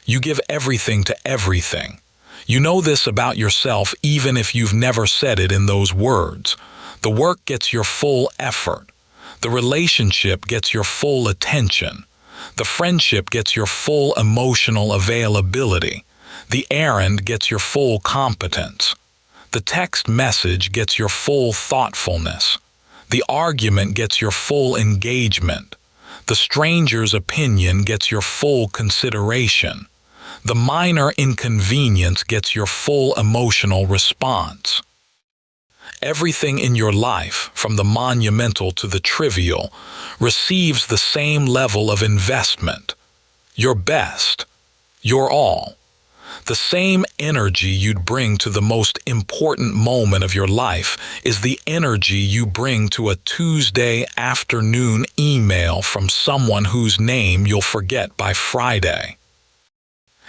You give everything to everything. You know this about yourself even if you've never said it in those words. The work gets your full effort. The relationship gets your full attention. The friendship gets your full emotional availability. The errand gets your full competence. The text message gets your full thoughtfulness. The argument gets your full engagement. The stranger's opinion gets your full consideration. The minor inconvenience gets your full emotional response. Everything in your life, from the monumental to the trivial, receives the same level of investment. Your best. Your all. The same energy you'd bring to the most important moment of your life is the energy you bring to a Tuesday afternoon email from someone whose name you'll forget by Friday.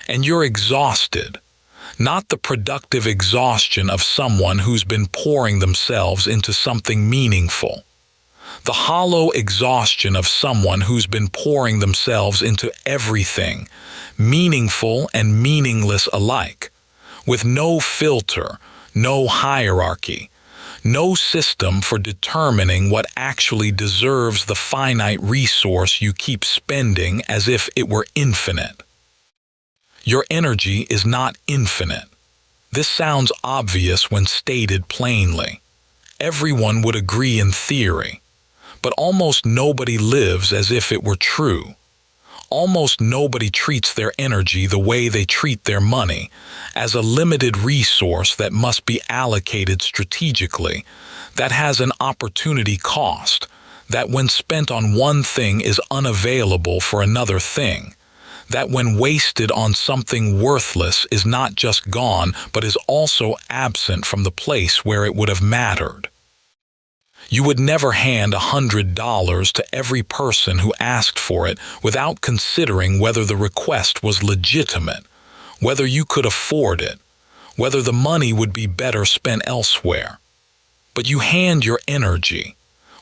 And you're exhausted, not the productive exhaustion of someone who's been pouring themselves into something meaningful. The hollow exhaustion of someone who's been pouring themselves into everything, meaningful and meaningless alike, with no filter, no hierarchy, no system for determining what actually deserves the finite resource you keep spending as if it were infinite. Your energy is not infinite. This sounds obvious when stated plainly. Everyone would agree in theory. But almost nobody lives as if it were true. Almost nobody treats their energy the way they treat their money, as a limited resource that must be allocated strategically, that has an opportunity cost, that when spent on one thing is unavailable for another thing, that when wasted on something worthless is not just gone but is also absent from the place where it would have mattered. You would never hand $100 to every person who asked for it without considering whether the request was legitimate, whether you could afford it, whether the money would be better spent elsewhere. But you hand your energy,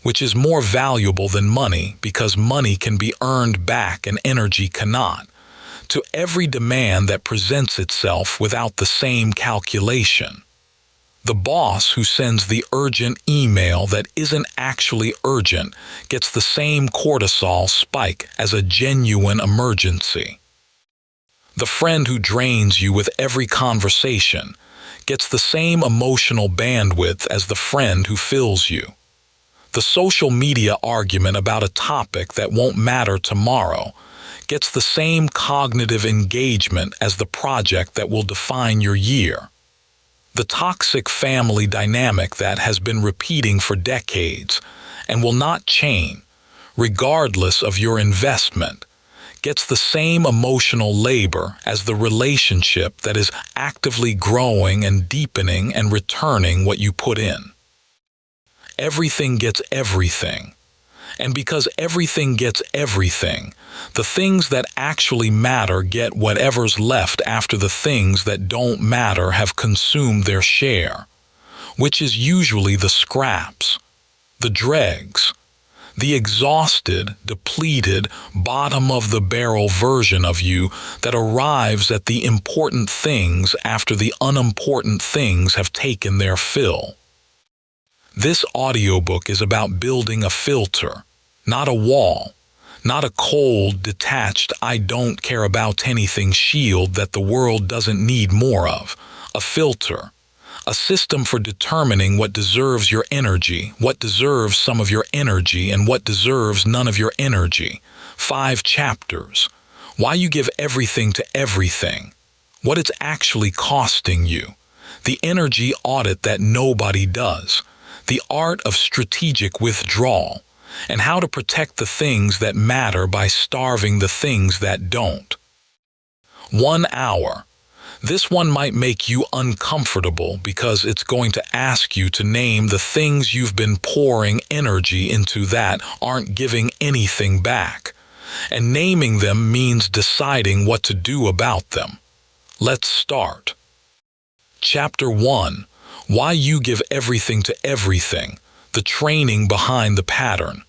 which is more valuable than money because money can be earned back and energy cannot, to every demand that presents itself without the same calculation. The boss who sends the urgent email that isn't actually urgent gets the same cortisol spike as a genuine emergency. The friend who drains you with every conversation gets the same emotional bandwidth as the friend who fills you. The social media argument about a topic that won't matter tomorrow gets the same cognitive engagement as the project that will define your year. The toxic family dynamic that has been repeating for decades and will not change, regardless of your investment, gets the same emotional labor as the relationship that is actively growing and deepening and returning what you put in. Everything gets everything. And because everything gets everything, the things that actually matter get whatever's left after the things that don't matter have consumed their share, which is usually the scraps, the dregs, the exhausted, depleted, bottom-of-the-barrel version of you that arrives at the important things after the unimportant things have taken their fill. This audiobook is about building a filter, not a wall, not a cold, detached, I don't care about anything shield that the world doesn't need more of. A filter, a system for determining what deserves your energy, what deserves some of your energy, and what deserves none of your energy. 5 chapters. Why you give everything to everything. What it's actually costing you. The energy audit that nobody does. The art of strategic withdrawal, and how to protect the things that matter by starving the things that don't. 1 hour. This one might make you uncomfortable because it's going to ask you to name the things you've been pouring energy into that aren't giving anything back, and naming them means deciding what to do about them. Let's start. Chapter 1. Why you give everything to everything, the training behind the pattern.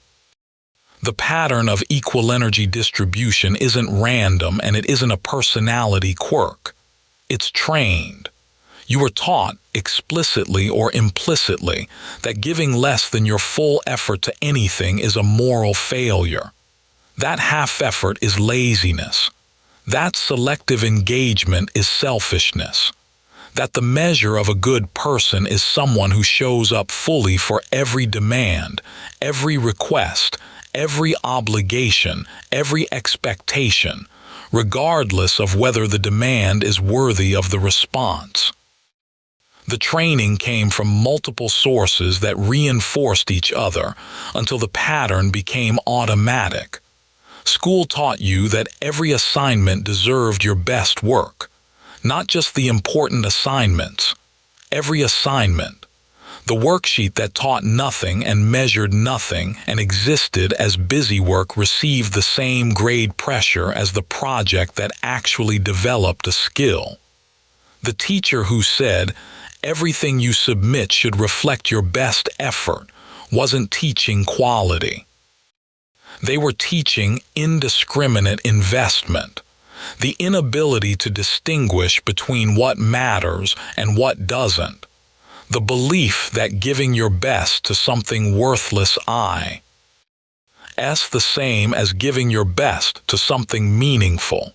The pattern of equal energy distribution isn't random, and it isn't a personality quirk. It's trained. You are taught, explicitly or implicitly, that giving less than your full effort to anything is a moral failure. That half effort is laziness. That selective engagement is selfishness. That the measure of a good person is someone who shows up fully for every demand, every request, every obligation, every expectation, regardless of whether the demand is worthy of the response. The training came from multiple sources that reinforced each other until the pattern became automatic. School taught you that every assignment deserved your best work, not just the important assignments. Every assignment. The worksheet that taught nothing and measured nothing and existed as busy work received the same grade pressure as the project that actually developed a skill. The teacher who said, "Everything you submit should reflect your best effort," wasn't teaching quality. They were teaching indiscriminate investment, the inability to distinguish between what matters and what doesn't, the belief that giving your best to something worthless is the same as giving your best to something meaningful.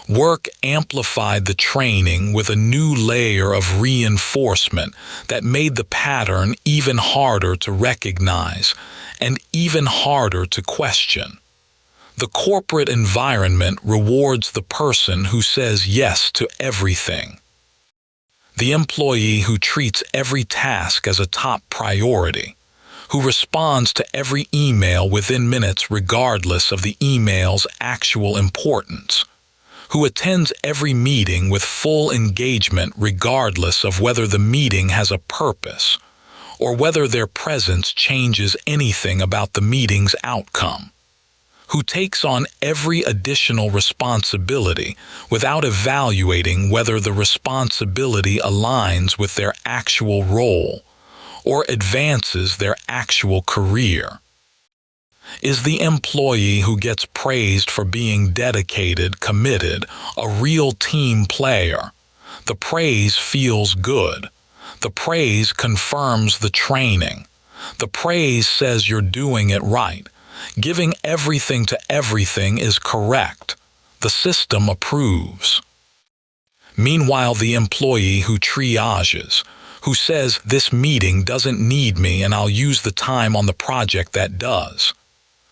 Work amplified the training with a new layer of reinforcement that made the pattern even harder to recognize and even harder to question. The corporate environment rewards the person who says yes to everything. The employee who treats every task as a top priority, who responds to every email within minutes regardless of the email's actual importance, who attends every meeting with full engagement regardless of whether the meeting has a purpose or whether their presence changes anything about the meeting's outcome, who takes on every additional responsibility without evaluating whether the responsibility aligns with their actual role or advances their actual career. Is the employee who gets praised for being dedicated, committed, a real team player. The praise feels good. The praise confirms the training. The praise says you're doing it right. Giving everything to everything is correct. The system approves. Meanwhile, the employee who triages, who says this meeting doesn't need me and I'll use the time on the project that does,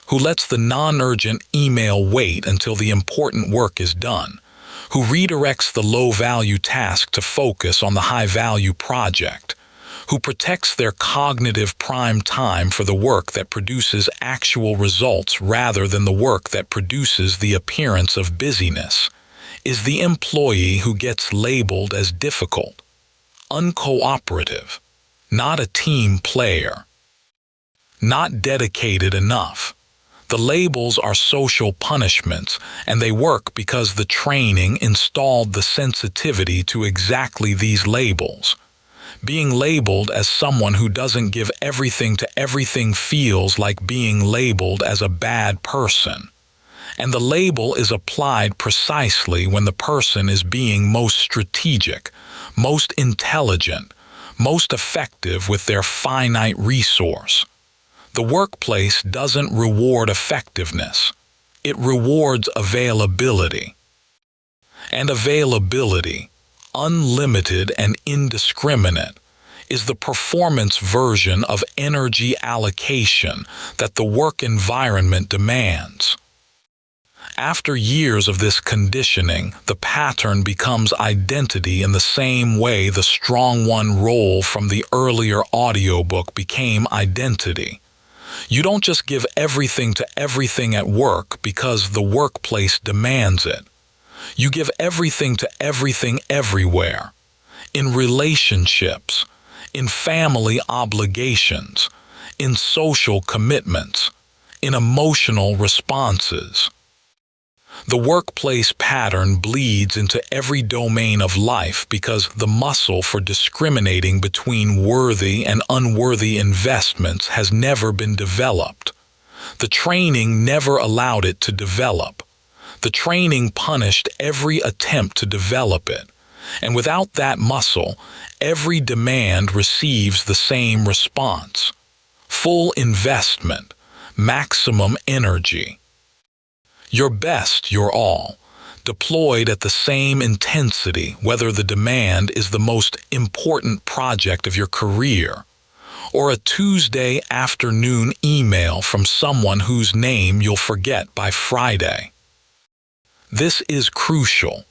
who lets the non-urgent email wait until the important work is done, who redirects the low-value task to focus on the high-value project, who protects their cognitive prime time for the work that produces actual results rather than the work that produces the appearance of busyness, is the employee who gets labeled as difficult, uncooperative, not a team player, not dedicated enough. The labels are social punishments, and they work because the training installed the sensitivity to exactly these labels. Being labeled as someone who doesn't give everything to everything feels like being labeled as a bad person. And the label is applied precisely when the person is being most strategic, most intelligent, most effective with their finite resource. The workplace doesn't reward effectiveness. It rewards availability. And availability, unlimited and indiscriminate, is the performance version of energy allocation that the work environment demands. After years of this conditioning, the pattern becomes identity in the same way the strong one role from the earlier audiobook became identity. You don't just give everything to everything at work because the workplace demands it. You give everything to everything everywhere. In relationships, in family obligations, in social commitments, in emotional responses. The workplace pattern bleeds into every domain of life because the muscle for discriminating between worthy and unworthy investments has never been developed. The training never allowed it to develop. The training punished every attempt to develop it, and without that muscle, every demand receives the same response. Full investment, maximum energy. Your best, your all, deployed at the same intensity whether the demand is the most important project of your career, or a Tuesday afternoon email from someone whose name you'll forget by Friday. This is crucial.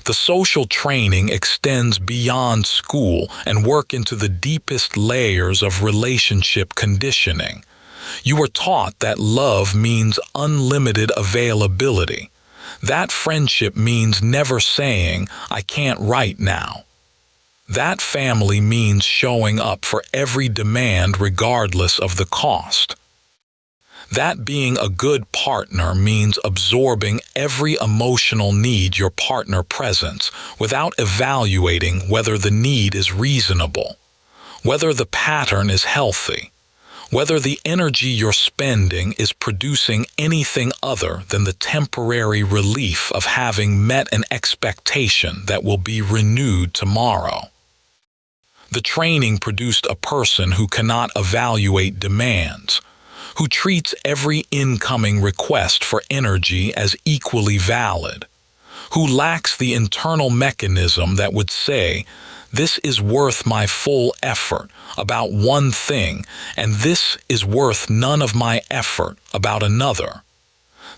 The social training extends beyond school and work into the deepest layers of relationship conditioning. You are taught that love means unlimited availability. That friendship means never saying, "I can't right now." That family means showing up for every demand regardless of the cost. That being a good partner means absorbing every emotional need your partner presents without evaluating whether the need is reasonable, whether the pattern is healthy, whether the energy you're spending is producing anything other than the temporary relief of having met an expectation that will be renewed tomorrow. The training produced a person who cannot evaluate demands, who treats every incoming request for energy as equally valid, who lacks the internal mechanism that would say, "This is worth my full effort about one thing, and this is worth none of my effort about another."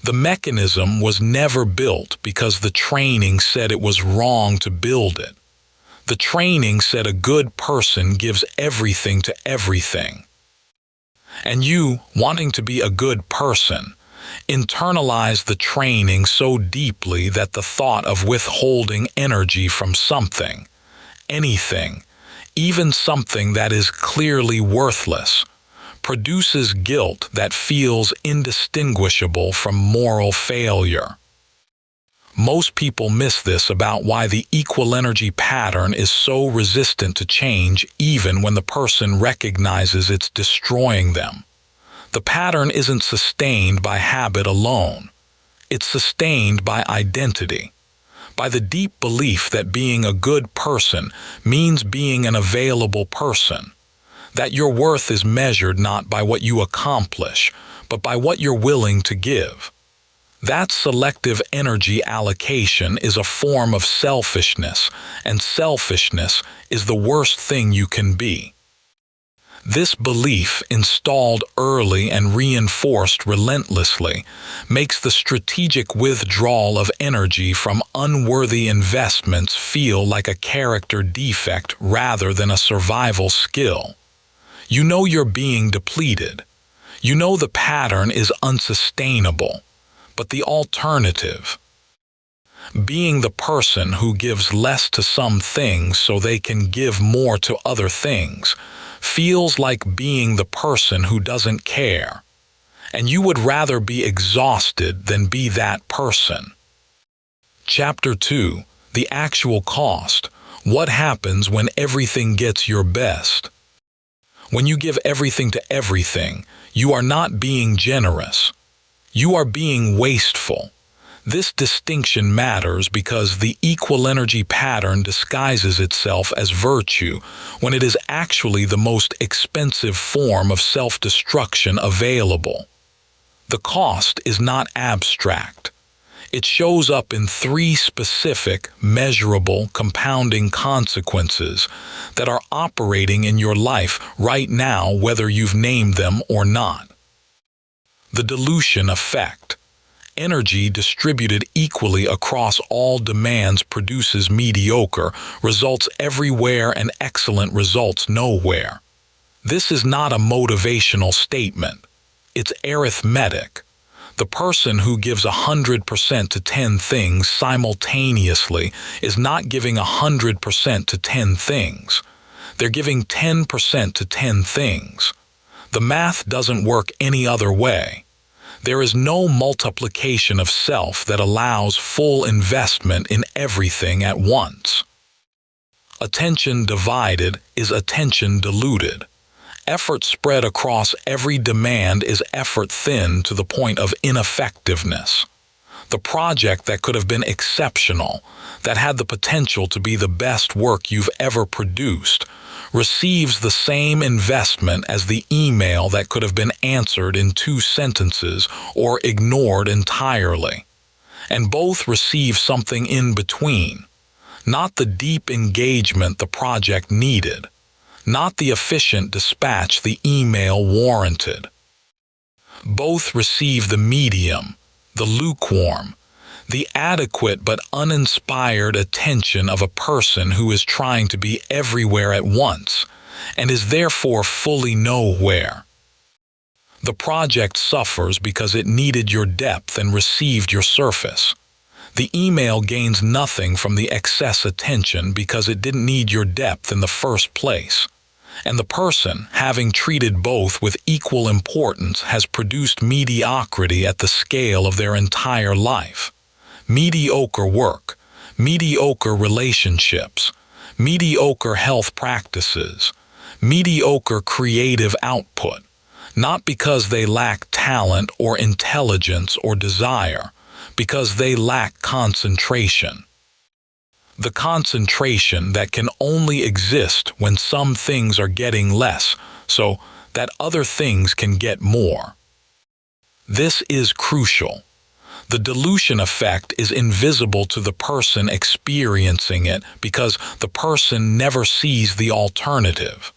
The mechanism was never built because the training said it was wrong to build it. The training said a good person gives everything to everything. And you, wanting to be a good person, internalize the training so deeply that the thought of withholding energy from something, anything, even something that is clearly worthless, produces guilt that feels indistinguishable from moral failure. Most people miss this about why the equal energy pattern is so resistant to change even when the person recognizes it's destroying them. The pattern isn't sustained by habit alone. It's sustained by identity, by the deep belief that being a good person means being an available person, that your worth is measured not by what you accomplish, but by what you're willing to give. That selective energy allocation is a form of selfishness, and selfishness is the worst thing you can be. This belief, installed early and reinforced relentlessly, makes the strategic withdrawal of energy from unworthy investments feel like a character defect rather than a survival skill. You know you're being depleted. You know the pattern is unsustainable. But the alternative, being the person who gives less to some things so they can give more to other things, feels like being the person who doesn't care, and you would rather be exhausted than be that person. Chapter 2. The actual cost. What happens when everything gets your best? When you give everything to everything, you are not being generous. You are being wasteful. This distinction matters because the equal energy pattern disguises itself as virtue when it is actually the most expensive form of self-destruction available. The cost is not abstract. It shows up in 3 specific, measurable, compounding consequences that are operating in your life right now, whether you've named them or not. The dilution effect. Energy distributed equally across all demands produces mediocre results everywhere and excellent results nowhere. This is not a motivational statement. It's arithmetic. The person who gives 100% to 10 things simultaneously is not giving 100% to 10 things. They're giving 10% to 10 things. The math doesn't work any other way. There is no multiplication of self that allows full investment in everything at once. Attention divided is attention diluted. Effort spread across every demand is effort thinned to the point of ineffectiveness. The project that could have been exceptional, that had the potential to be the best work you've ever produced, receives the same investment as the email that could have been answered in 2 sentences or ignored entirely. And both receive something in between. Not the deep engagement the project needed. Not the efficient dispatch the email warranted. Both receive the medium, the lukewarm, the adequate but uninspired attention of a person who is trying to be everywhere at once and is therefore fully nowhere. The project suffers because it needed your depth and received your surface. The email gains nothing from the excess attention because it didn't need your depth in the first place. And the person, having treated both with equal importance, has produced mediocrity at the scale of their entire life. Mediocre work, mediocre relationships, mediocre health practices, mediocre creative output, not because they lack talent or intelligence or desire, because they lack concentration. The concentration that can only exist when some things are getting less, so that other things can get more. This is crucial. The dilution effect is invisible to the person experiencing it because the person never sees the alternative.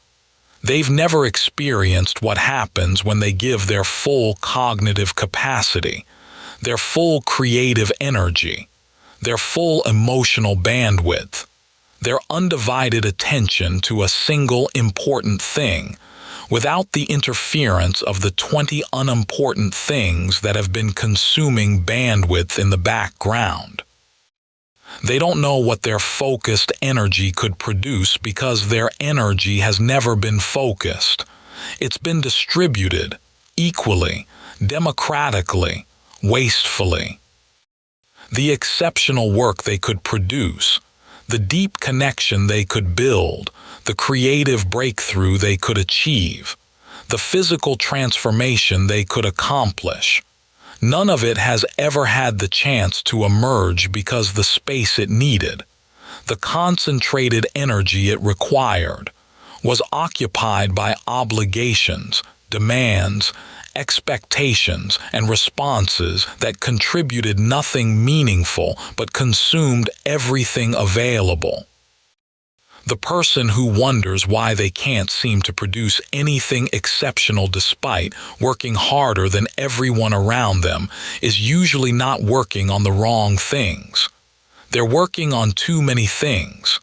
They've never experienced what happens when they give their full cognitive capacity, their full creative energy, their full emotional bandwidth, their undivided attention to a single important thing, without the interference of the 20 unimportant things that have been consuming bandwidth in the background. They don't know what their focused energy could produce because their energy has never been focused. It's been distributed, equally, democratically, wastefully. The exceptional work they could produce, the deep connection they could build, the creative breakthrough they could achieve, the physical transformation they could accomplish. None of it has ever had the chance to emerge because the space it needed, the concentrated energy it required, was occupied by obligations, demands, expectations, and responses that contributed nothing meaningful but consumed everything available. The person who wonders why they can't seem to produce anything exceptional despite working harder than everyone around them is usually not working on the wrong things. They're working on too many things.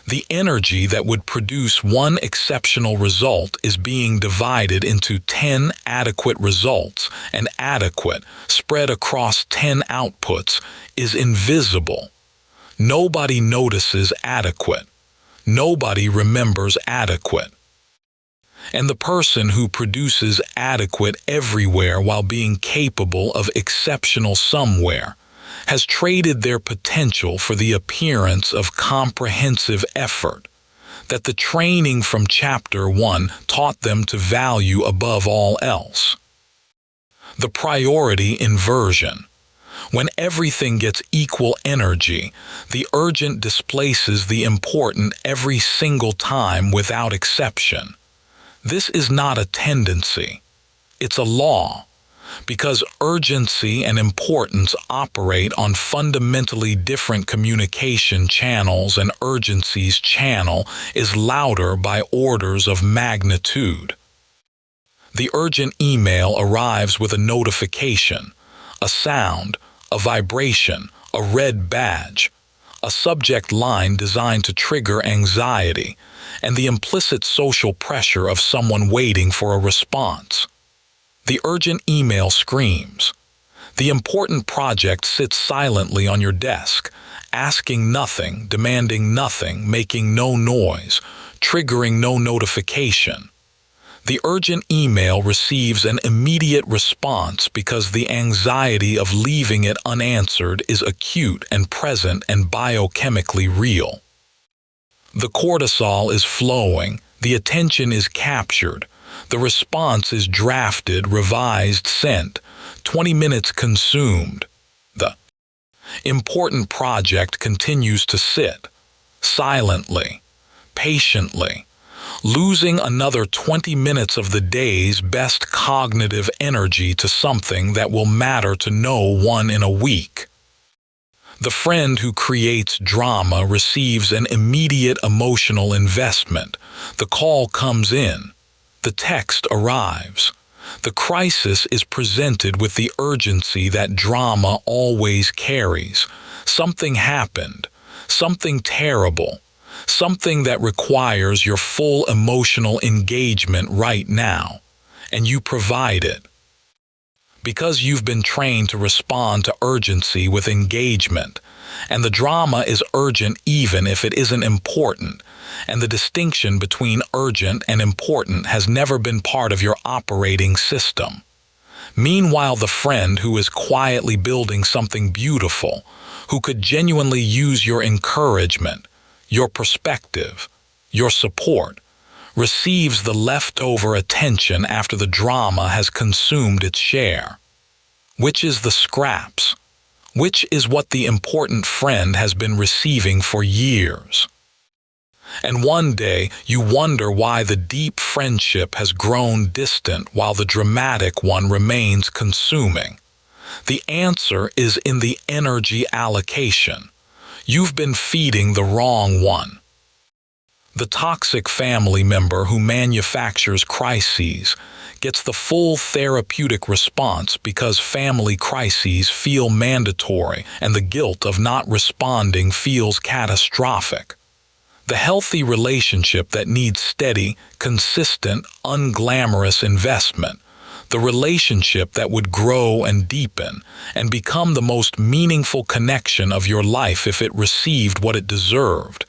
The energy that would produce one exceptional result is being divided into 10 adequate results, and adequate, spread across 10 outputs, is invisible. Nobody notices adequate. Nobody remembers adequate. And the person who produces adequate everywhere while being capable of exceptional somewhere has traded their potential for the appearance of comprehensive effort that the training from Chapter 1 taught them to value above all else. The priority inversion. When everything gets equal energy, the urgent displaces the important every single time without exception. This is not a tendency. It's a law. Because urgency and importance operate on fundamentally different communication channels, and urgency's channel is louder by orders of magnitude. The urgent email arrives with a notification, a sound, a vibration, a red badge, a subject line designed to trigger anxiety, and the implicit social pressure of someone waiting for a response. The urgent email screams. The important project sits silently on your desk, asking nothing, demanding nothing, making no noise, triggering no notification. The urgent email receives an immediate response because the anxiety of leaving it unanswered is acute and present and biochemically real. The cortisol is flowing, the attention is captured, The response is drafted, revised, sent. 20 minutes consumed. The important project continues to sit, silently, patiently, losing another 20 minutes of the day's best cognitive energy to something that will matter to no one in a week. The friend who creates drama receives an immediate emotional investment. The call comes in. The text arrives. The crisis is presented with the urgency that drama always carries. Something happened. Something terrible. Something that requires your full emotional engagement right now. And you provide it. Because you've been trained to respond to urgency with engagement, and the drama is urgent even if it isn't important, and the distinction between urgent and important has never been part of your operating system. Meanwhile, the friend who is quietly building something beautiful, who could genuinely use your encouragement, your perspective, your support, receives the leftover attention after the drama has consumed its share. Which is the scraps? Which is what the important friend has been receiving for years? And one day you wonder why the deep friendship has grown distant while the dramatic one remains consuming. The answer is in the energy allocation. You've been feeding the wrong one. The toxic family member who manufactures crises gets the full therapeutic response because family crises feel mandatory and the guilt of not responding feels catastrophic. The healthy relationship that needs steady, consistent, unglamorous investment, the relationship that would grow and deepen and become the most meaningful connection of your life if it received what it deserved,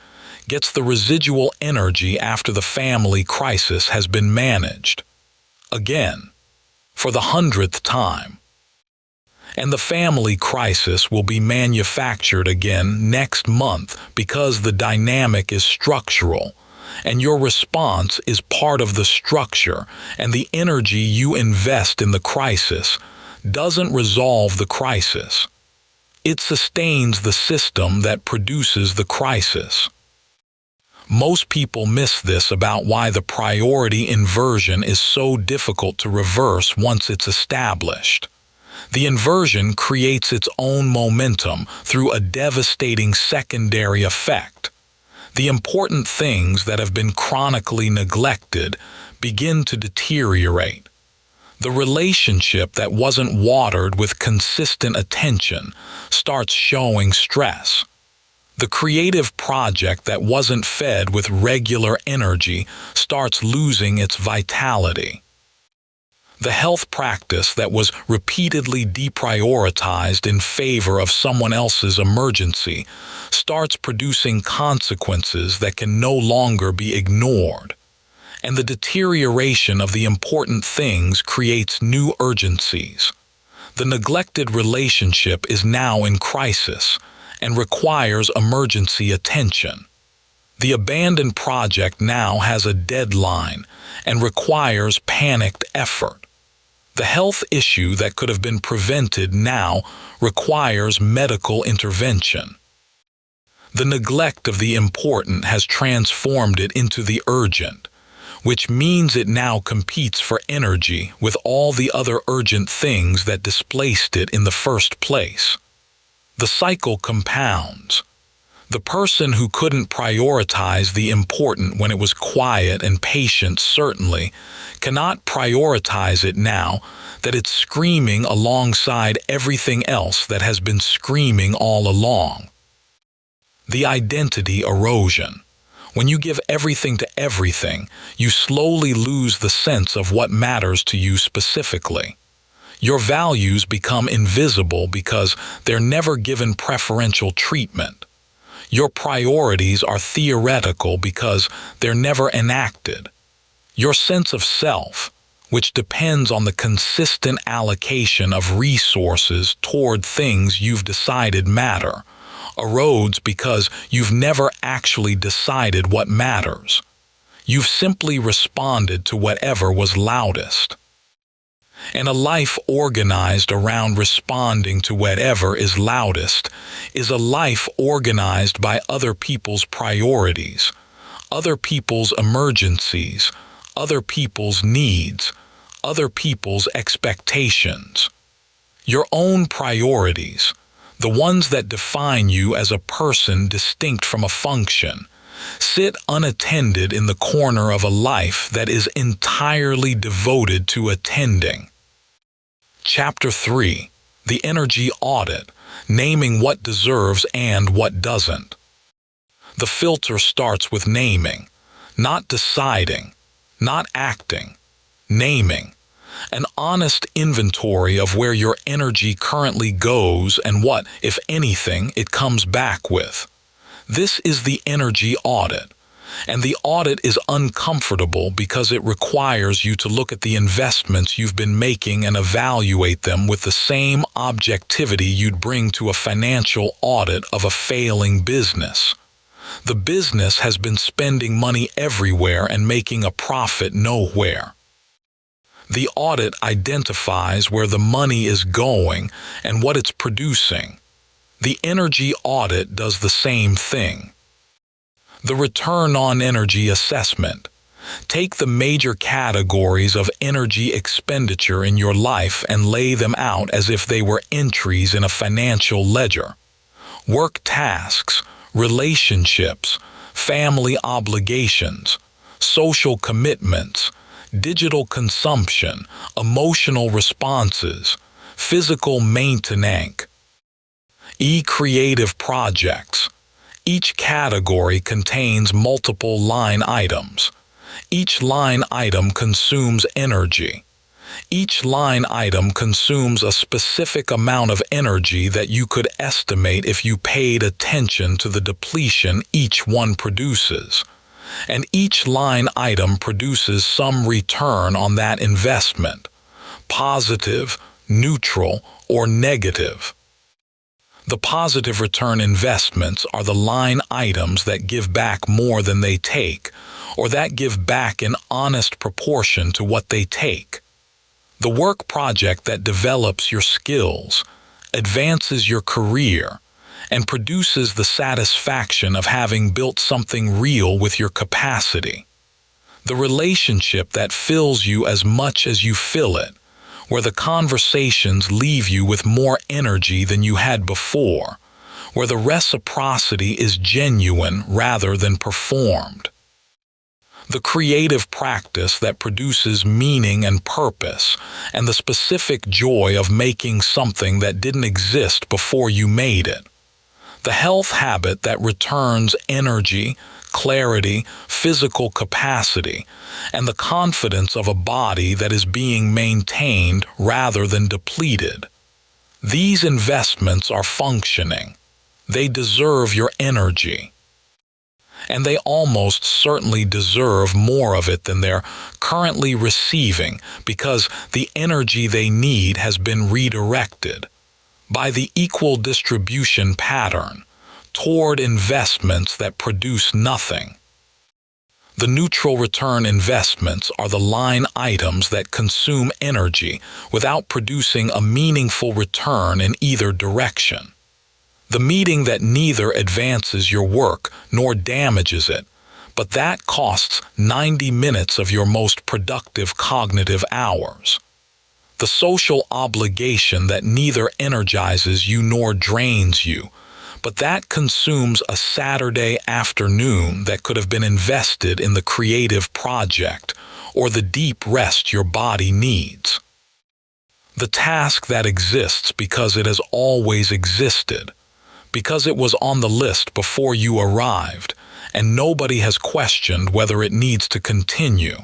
gets the residual energy after the family crisis has been managed. Again, for the 100th time. And the family crisis will be manufactured again next month because the dynamic is structural, and your response is part of the structure, and the energy you invest in the crisis doesn't resolve the crisis. It sustains the system that produces the crisis. Most people miss this about why the priority inversion is so difficult to reverse once it's established. The inversion creates its own momentum through a devastating secondary effect. The important things that have been chronically neglected begin to deteriorate. The relationship that wasn't watered with consistent attention starts showing stress. The creative project that wasn't fed with regular energy starts losing its vitality. The health practice that was repeatedly deprioritized in favor of someone else's emergency starts producing consequences that can no longer be ignored. And the deterioration of the important things creates new urgencies. The neglected relationship is now in crisis and requires emergency attention. The abandoned project now has a deadline and requires panicked effort. The health issue that could have been prevented now requires medical intervention. The neglect of the important has transformed it into the urgent, which means it now competes for energy with all the other urgent things that displaced it in the first place. The cycle compounds. The person who couldn't prioritize the important when it was quiet and patient certainly cannot prioritize it now that it's screaming alongside everything else that has been screaming all along. The identity erosion. When you give everything to everything, you slowly lose the sense of what matters to you specifically. Your values become invisible because they're never given preferential treatment. Your priorities are theoretical because they're never enacted. Your sense of self, which depends on the consistent allocation of resources toward things you've decided matter, erodes because you've never actually decided what matters. You've simply responded to whatever was loudest. And a life organized around responding to whatever is loudest is a life organized by other people's priorities, other people's emergencies, other people's needs, other people's expectations. Your own priorities, the ones that define you as a person distinct from a function, sit unattended in the corner of a life that is entirely devoted to attending. Chapter 3. The Energy Audit, naming what deserves and what doesn't. The filter starts with naming, not deciding, not acting, naming. An honest inventory of where your energy currently goes and what, if anything, it comes back with. This is the energy audit. And the audit is uncomfortable because it requires you to look at the investments you've been making and evaluate them with the same objectivity you'd bring to a financial audit of a failing business. The business has been spending money everywhere and making a profit nowhere. The audit identifies where the money is going and what it's producing. The energy audit does the same thing. The return on energy assessment. Take the major categories of energy expenditure in your life and lay them out as if they were entries in a financial ledger. Work tasks, relationships, family obligations, social commitments, digital consumption, emotional responses, physical maintenance. Creative projects. Each category contains multiple line items. Each line item consumes energy. Each line item consumes a specific amount of energy that you could estimate if you paid attention to the depletion each one produces. And each line item produces some return on that investment, positive, neutral, or negative. The positive return investments are the line items that give back more than they take, or that give back in honest proportion to what they take. The work project that develops your skills, advances your career, and produces the satisfaction of having built something real with your capacity. The relationship that fills you as much as you fill it, where the conversations leave you with more energy than you had before, where the reciprocity is genuine rather than performed. The creative practice that produces meaning and purpose, and the specific joy of making something that didn't exist before you made it. The health habit that returns energy, clarity, physical capacity, and the confidence of a body that is being maintained rather than depleted. These investments are functioning. They deserve your energy. And they almost certainly deserve more of it than they're currently receiving because the energy they need has been redirected by the equal distribution pattern toward investments that produce nothing. The neutral return investments are the line items that consume energy without producing a meaningful return in either direction. The meeting that neither advances your work nor damages it, but that costs 90 minutes of your most productive cognitive hours. The social obligation that neither energizes you nor drains you, but that consumes a Saturday afternoon that could have been invested in the creative project or the deep rest your body needs. The task that exists because it has always existed, because it was on the list before you arrived, and nobody has questioned whether it needs to continue.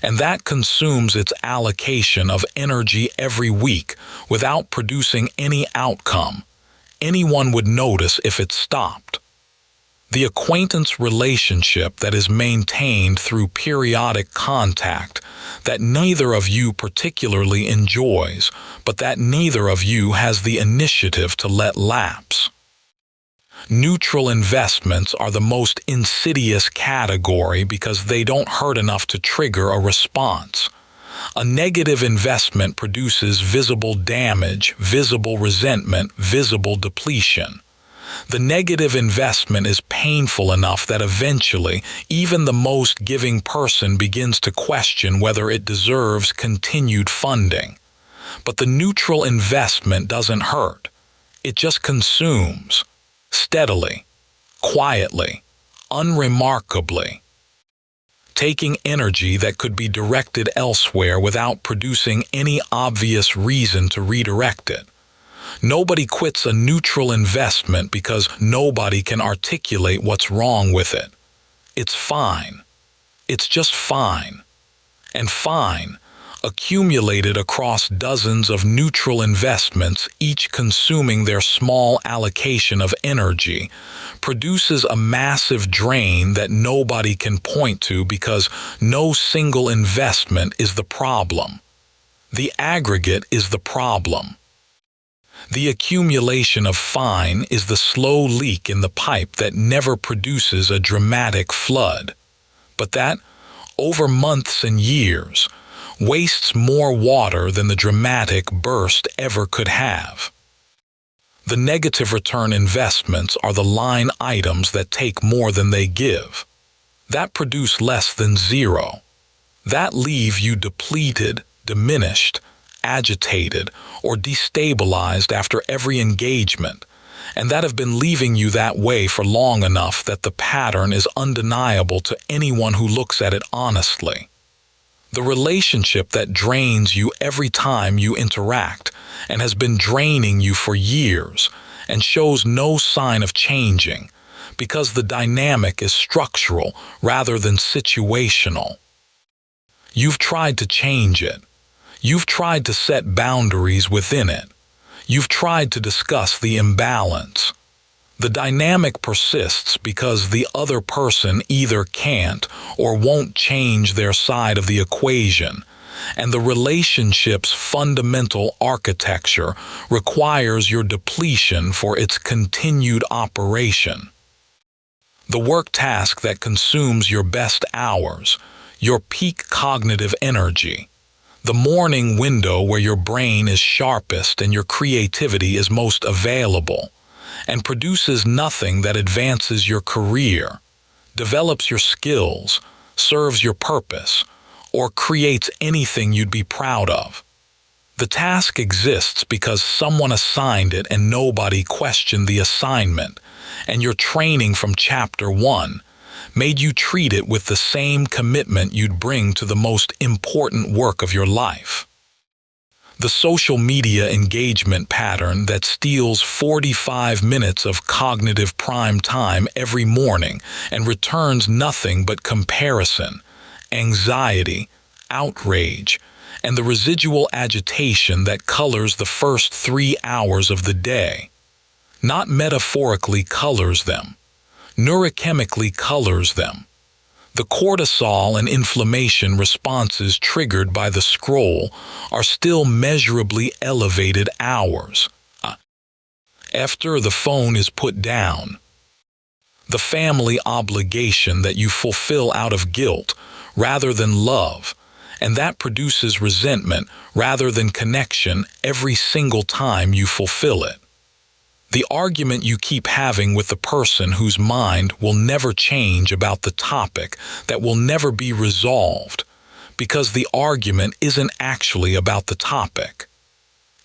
And that consumes its allocation of energy every week without producing any outcome. Anyone would notice if it stopped. The acquaintance relationship that is maintained through periodic contact that neither of you particularly enjoys, but that neither of you has the initiative to let lapse. Neutral investments are the most insidious category because they don't hurt enough to trigger a response. A negative investment produces visible damage, visible resentment, visible depletion. The negative investment is painful enough that eventually even the most giving person begins to question whether it deserves continued funding. But the neutral investment doesn't hurt. It just consumes, steadily, quietly, unremarkably, taking energy that could be directed elsewhere without producing any obvious reason to redirect it. Nobody quits a neutral investment because nobody can articulate what's wrong with it. It's fine. It's just fine. And fine, accumulated across dozens of neutral investments, each consuming their small allocation of energy, produces a massive drain that nobody can point to because no single investment is the problem. The aggregate is the problem. The accumulation of fine is the slow leak in the pipe that never produces a dramatic flood, but that, over months and years, wastes more water than the dramatic burst ever could have. The negative return investments are the line items that take more than they give, that produce less than zero, that leave you depleted, diminished, agitated, or destabilized after every engagement, and that have been leaving you that way for long enough that the pattern is undeniable to anyone who looks at it honestly. The relationship that drains you every time you interact and has been draining you for years and shows no sign of changing because the dynamic is structural rather than situational. You've tried to change it. You've tried to set boundaries within it. You've tried to discuss the imbalance. The dynamic persists because the other person either can't or won't change their side of the equation, and the relationship's fundamental architecture requires your depletion for its continued operation. The work task that consumes your best hours, your peak cognitive energy, the morning window where your brain is sharpest and your creativity is most available, and produces nothing that advances your career, develops your skills, serves your purpose, or creates anything you'd be proud of. The task exists because someone assigned it and nobody questioned the assignment, and your training from Chapter 1 made you treat it with the same commitment you'd bring to the most important work of your life. The social media engagement pattern that steals 45 minutes of cognitive prime time every morning and returns nothing but comparison, anxiety, outrage, and the residual agitation that colors the first 3 hours of the day. Not metaphorically colors them, neurochemically colors them. The cortisol and inflammation responses triggered by the scroll are still measurably elevated hours after the phone is put down. The family obligation that you fulfill out of guilt rather than love, and that produces resentment rather than connection every single time you fulfill it. The argument you keep having with the person whose mind will never change about the topic that will never be resolved, because the argument isn't actually about the topic.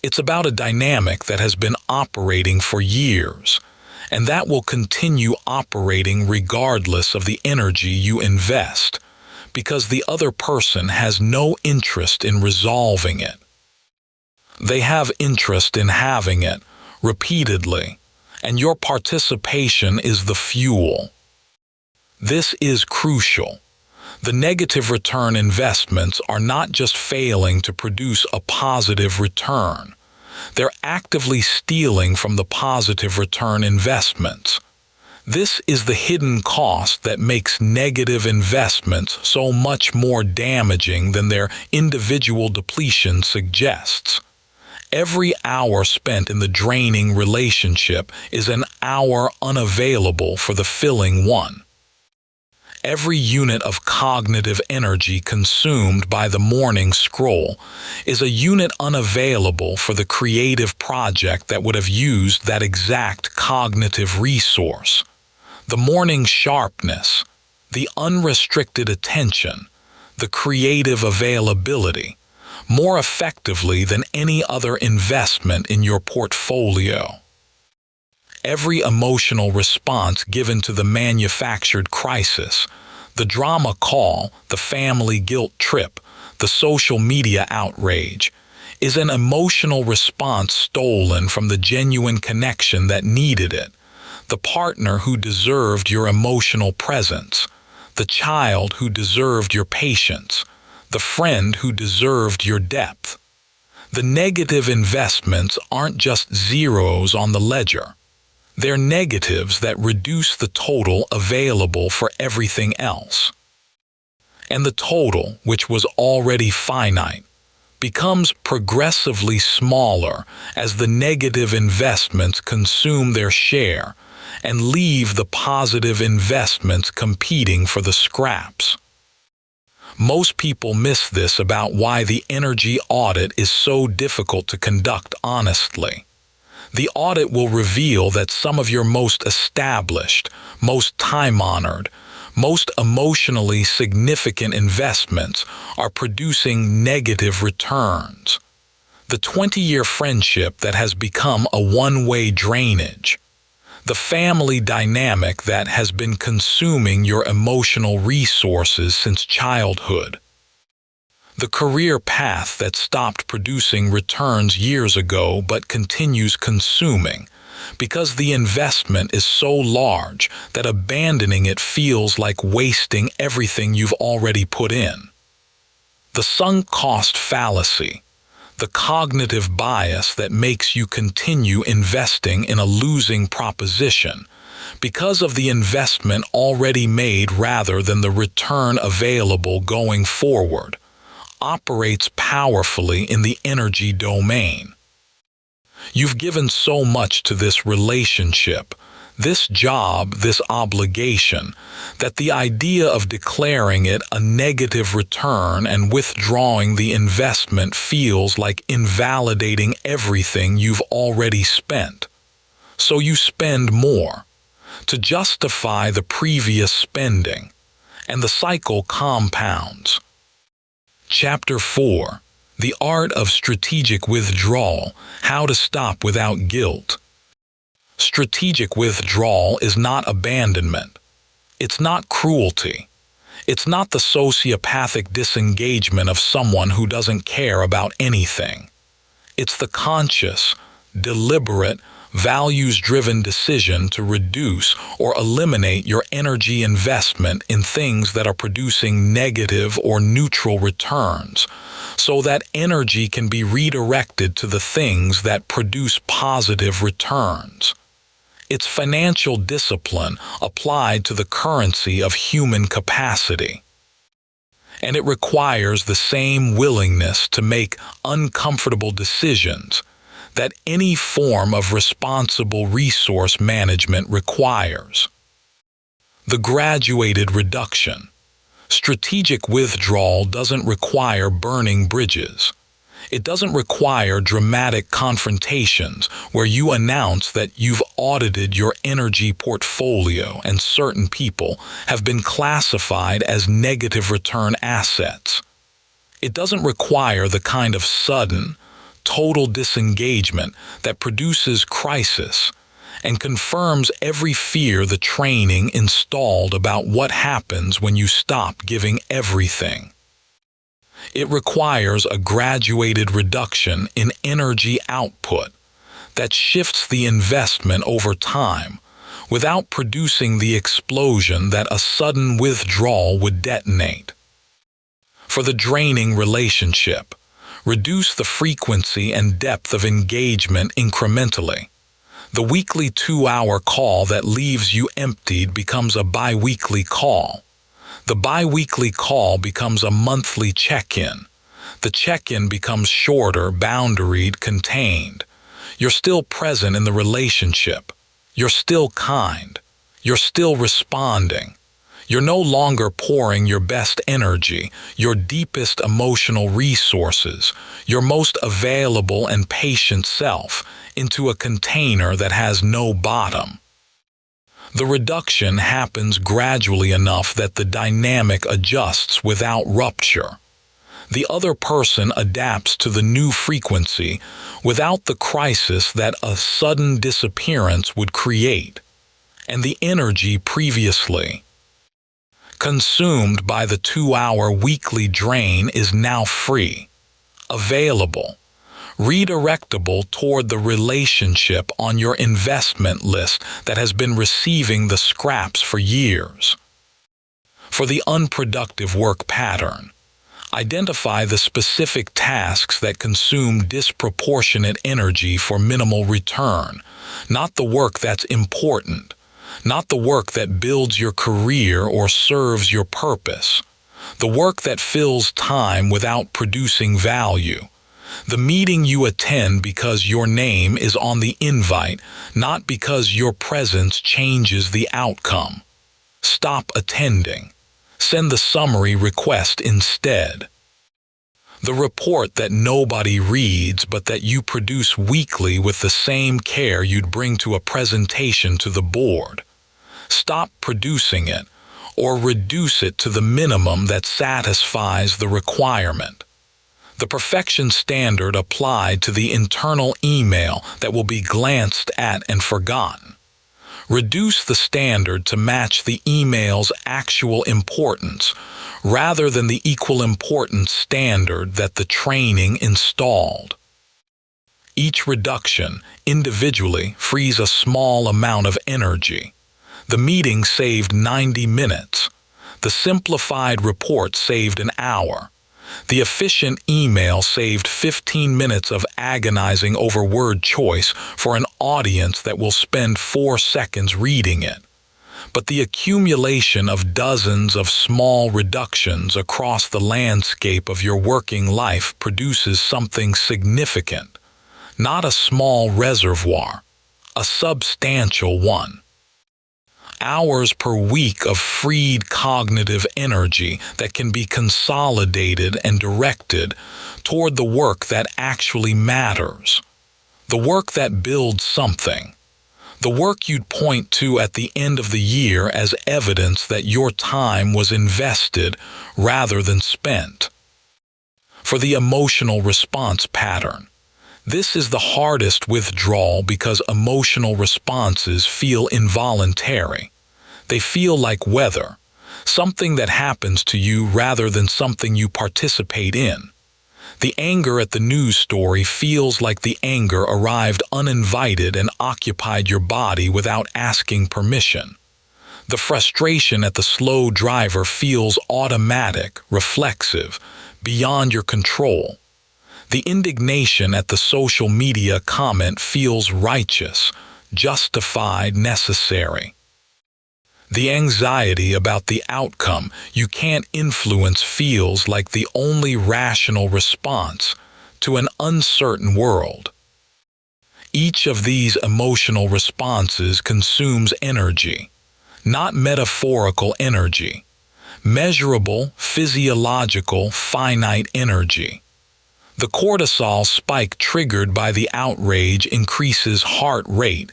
It's about a dynamic that has been operating for years, and that will continue operating regardless of the energy you invest, because the other person has no interest in resolving it. They have interest in having it, repeatedly, and your participation is the fuel. This is crucial. The negative return investments are not just failing to produce a positive return. They're actively stealing from the positive return investments. This is the hidden cost that makes negative investments so much more damaging than their individual depletion suggests. Every hour spent in the draining relationship is an hour unavailable for the filling one. Every unit of cognitive energy consumed by the morning scroll is a unit unavailable for the creative project that would have used that exact cognitive resource. The morning sharpness, the unrestricted attention, the creative availability, more effectively than any other investment in your portfolio. Every emotional response given to the manufactured crisis, the drama call, the family guilt trip, the social media outrage, is an emotional response stolen from the genuine connection that needed it, the partner who deserved your emotional presence, the child who deserved your patience, the friend who deserved your depth. The negative investments aren't just zeros on the ledger. They're negatives that reduce the total available for everything else. And the total, which was already finite, becomes progressively smaller as the negative investments consume their share and leave the positive investments competing for the scraps. Most people miss this about why the energy audit is so difficult to conduct honestly. The audit will reveal that some of your most established, most time-honored, most emotionally significant investments are producing negative returns. The 20-year friendship that has become a one-way drainage. The family dynamic that has been consuming your emotional resources since childhood. The career path that stopped producing returns years ago but continues consuming because the investment is so large that abandoning it feels like wasting everything you've already put in. The sunk cost fallacy, the cognitive bias that makes you continue investing in a losing proposition because of the investment already made rather than the return available going forward, operates powerfully in the energy domain. You've given so much to this relationship, this job, this obligation, that the idea of declaring it a negative return and withdrawing the investment feels like invalidating everything you've already spent. So you spend more, to justify the previous spending, and the cycle compounds. Chapter 4. The Art of Strategic Withdrawal, How to Stop Without Guilt. Strategic withdrawal is not abandonment. It's not cruelty. It's not the sociopathic disengagement of someone who doesn't care about anything. It's the conscious, deliberate, values-driven decision to reduce or eliminate your energy investment in things that are producing negative or neutral returns, so that energy can be redirected to the things that produce positive returns. It's financial discipline applied to the currency of human capacity. And it requires the same willingness to make uncomfortable decisions that any form of responsible resource management requires. The graduated reduction. Strategic withdrawal doesn't require burning bridges. It doesn't require dramatic confrontations where you announce that you've audited your energy portfolio and certain people have been classified as negative return assets. It doesn't require the kind of sudden, total disengagement that produces crisis and confirms every fear the training installed about what happens when you stop giving everything. It requires a graduated reduction in energy output that shifts the investment over time without producing the explosion that a sudden withdrawal would detonate. For the draining relationship, reduce the frequency and depth of engagement incrementally. The weekly 2-hour call that leaves you emptied becomes a bi-weekly call. The bi-weekly call becomes a monthly check-in. The check-in becomes shorter, boundaried, contained. You're still present in the relationship. You're still kind. You're still responding. You're no longer pouring your best energy, your deepest emotional resources, your most available and patient self into a container that has no bottom. The reduction happens gradually enough that the dynamic adjusts without rupture. The other person adapts to the new frequency without the crisis that a sudden disappearance would create, and the energy previously consumed by the 2-hour weekly drain is now free, available, redirectable toward the relationship on your investment list that has been receiving the scraps for years. For the unproductive work pattern, identify the specific tasks that consume disproportionate energy for minimal return, not the work that's important, not the work that builds your career or serves your purpose, the work that fills time without producing value, the meeting you attend because your name is on the invite, not because your presence changes the outcome. Stop attending. Send the summary request instead. The report that nobody reads but that you produce weekly with the same care you'd bring to a presentation to the board. Stop producing it, or reduce it to the minimum that satisfies the requirement. The perfection standard applied to the internal email that will be glanced at and forgotten. Reduce the standard to match the email's actual importance, rather than the equal importance standard that the training installed. Each reduction, individually, frees a small amount of energy. The meeting saved 90 minutes. The simplified report saved an hour. The efficient email saved 15 minutes of agonizing over word choice for an audience that will spend 4 seconds reading it. But the accumulation of dozens of small reductions across the landscape of your working life produces something significant. Not a small reservoir, a substantial one. Hours per week of freed cognitive energy that can be consolidated and directed toward the work that actually matters, the work that builds something, the work you'd point to at the end of the year as evidence that your time was invested rather than spent. For the emotional response pattern, this is the hardest withdrawal because emotional responses feel involuntary. They feel like weather, something that happens to you rather than something you participate in. The anger at the news story feels like the anger arrived uninvited and occupied your body without asking permission. The frustration at the slow driver feels automatic, reflexive, beyond your control. The indignation at the social media comment feels righteous, justified, necessary. The anxiety about the outcome you can't influence feels like the only rational response to an uncertain world. Each of these emotional responses consumes energy, not metaphorical energy, measurable, physiological, finite energy. The cortisol spike triggered by the outrage increases heart rate,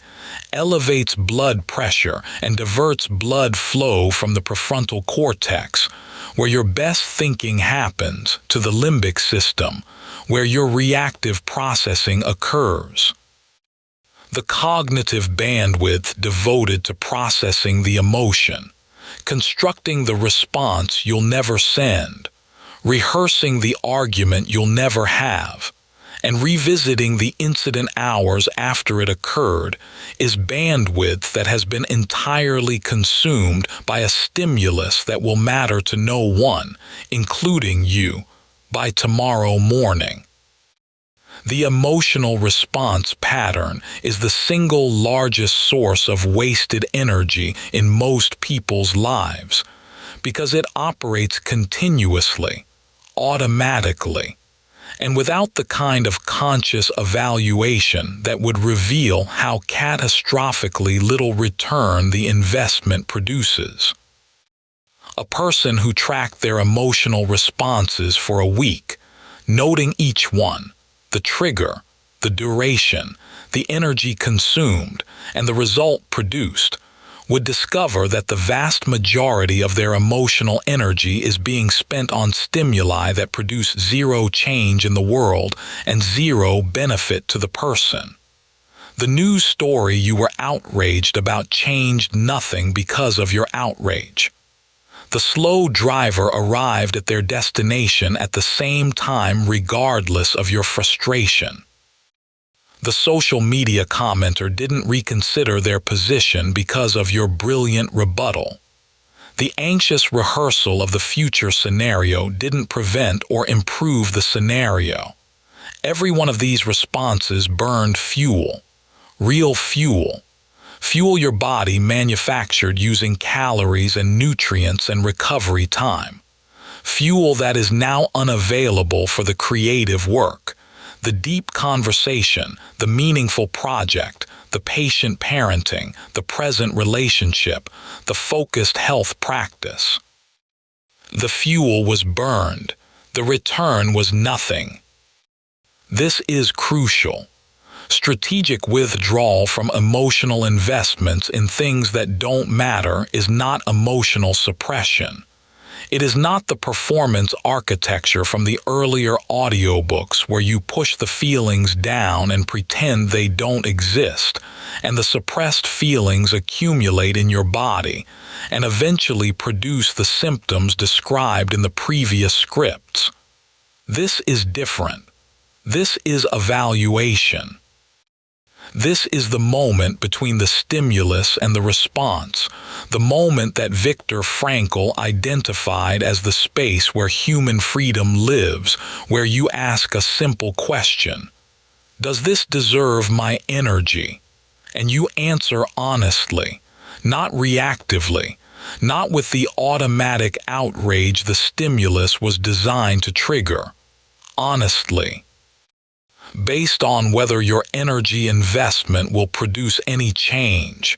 elevates blood pressure, and diverts blood flow from the prefrontal cortex, where your best thinking happens, to the limbic system, where your reactive processing occurs. The cognitive bandwidth devoted to processing the emotion, constructing the response you'll never send, rehearsing the argument you'll never have, and revisiting the incident hours after it occurred is bandwidth that has been entirely consumed by a stimulus that will matter to no one, including you, by tomorrow morning. The emotional response pattern is the single largest source of wasted energy in most people's lives, because it operates continuously, automatically, and without the kind of conscious evaluation that would reveal how catastrophically little return the investment produces. A person who tracked their emotional responses for a week, noting each one, the trigger, the duration, the energy consumed, and the result produced, would discover that the vast majority of their emotional energy is being spent on stimuli that produce zero change in the world and zero benefit to the person. The news story you were outraged about changed nothing because of your outrage. The slow driver arrived at their destination at the same time regardless of your frustration. The social media commenter didn't reconsider their position because of your brilliant rebuttal. The anxious rehearsal of the future scenario didn't prevent or improve the scenario. Every one of these responses burned fuel, real fuel. Fuel your body manufactured using calories and nutrients and recovery time. Fuel that is now unavailable for the creative work, the deep conversation, the meaningful project, the patient parenting, the present relationship, the focused health practice. The fuel was burned. The return was nothing. This is crucial. Strategic withdrawal from emotional investments in things that don't matter is not emotional suppression. It is not the performance architecture from the earlier audiobooks where you push the feelings down and pretend they don't exist, and the suppressed feelings accumulate in your body and eventually produce the symptoms described in the previous scripts. This is different. This is evaluation. This is the moment between the stimulus and the response, the moment that Viktor Frankl identified as the space where human freedom lives, where you ask a simple question: does this deserve my energy? And you answer honestly, not reactively, not with the automatic outrage the stimulus was designed to trigger. Honestly. Based on whether your energy investment will produce any change,